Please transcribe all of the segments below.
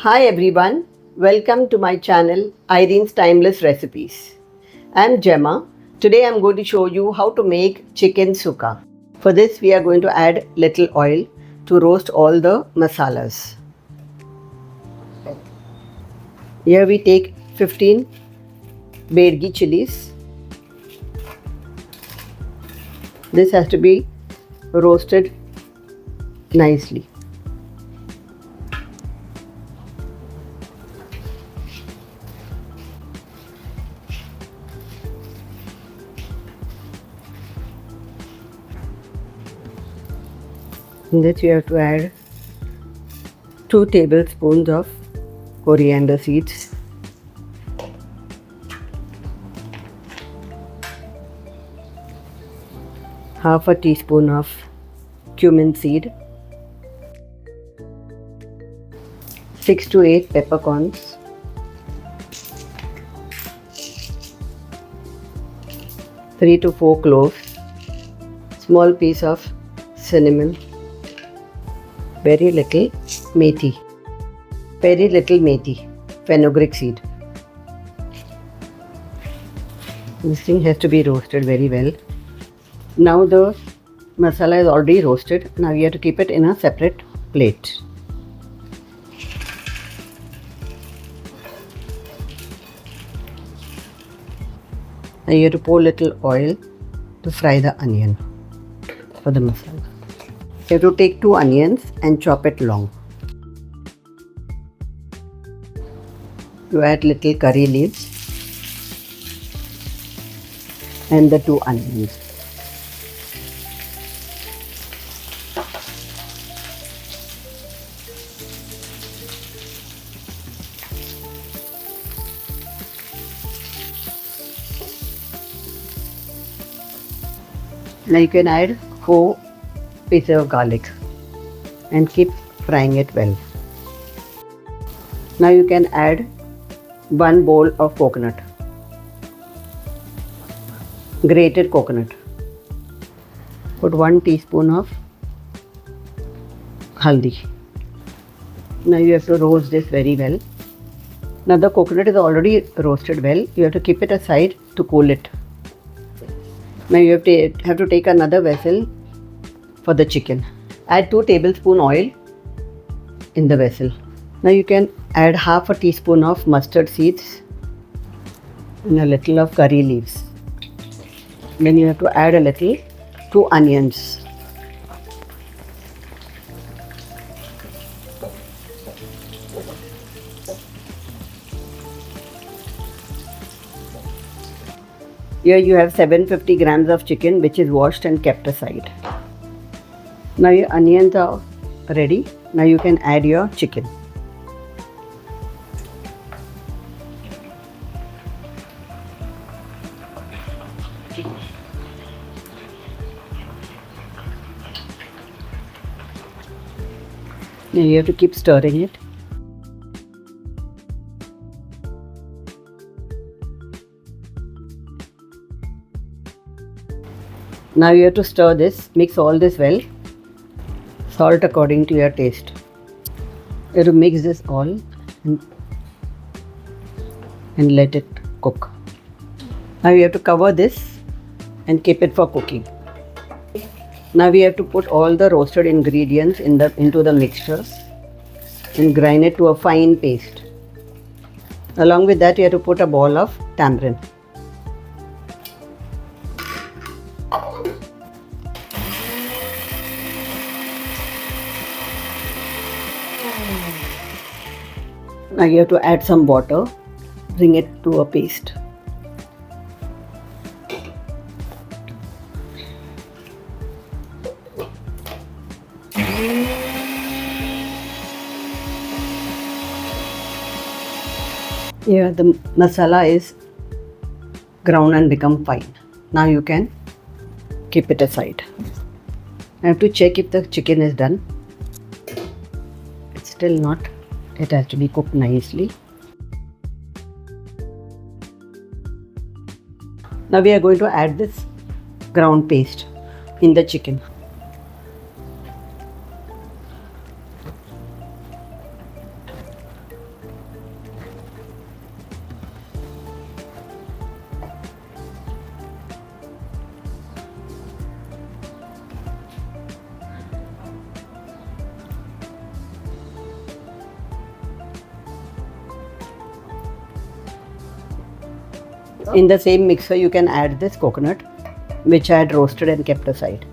Hi everyone, welcome to my channel Irene's Timeless Recipes. I'm Gemma. Today I'm going to show you how to make chicken sukka. For this we are going to add little oil to roast all the masalas. Here we take 15 bedgi chilies. This has to be roasted nicely. In this we have to add 2 tablespoons of coriander seeds, half a teaspoon of cumin seed, 6 to 8 peppercorns, 3 to 4 cloves, small piece of cinnamon, very little methi, fenugreek seed. This thing has to be roasted very well. Now the masala is already roasted. Now you have to keep it in a separate plate. Now you have to pour little oil to fry the onion for the masala. You have to take 2 onions and chop it long. You add little curry leaves and the 2 onions. Now you can add 4 pieces of garlic and keep frying it well. Now you can add 1 bowl of coconut, grated coconut. Put 1 teaspoon of haldi. Now you have to roast this very well. Now the coconut is already roasted well. You have to keep it aside to cool it. Now you have to take another vessel for the chicken. Add 2 tablespoons oil in the vessel. Now you can add half a teaspoon of mustard seeds and a little of curry leaves. Then you have to add a little 2 onions. Here you have 750 grams of chicken which is washed and kept aside. Now your onions are ready. Now you can add your chicken. Now you have to keep stirring it. Now you have to stir this, mix all this well. Salt according to your taste. You have to mix this all and let it cook. Now you have to cover this and keep it for cooking. Now we have to put all the roasted ingredients into the mixture and grind it to a fine paste. Along with that you have to put a ball of tamarind. Now you have to add some water, bring it to a paste. Here the masala is ground and become fine. Now you can keep it aside. I have to check if the chicken is done. It's still not. It has to be cooked nicely. Now we are going to add this ground paste in the chicken. In the same mixer, you can add this coconut, which I had roasted and kept aside.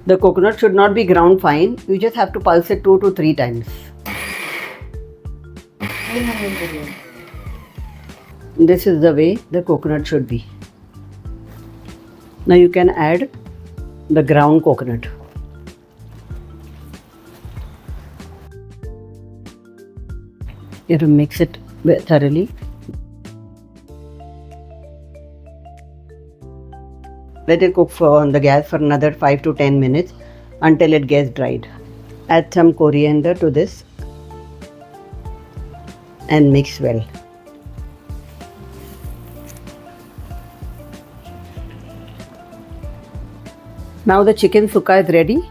The coconut should not be ground fine. You just have to pulse it 2 to 3 times. This is the way the coconut should be. Now you can add the ground coconut. You have to mix it thoroughly. Let it cook on the gas for another 5 to 10 minutes until it gets dried. Add some coriander to this and mix well. Now the chicken sukka is ready.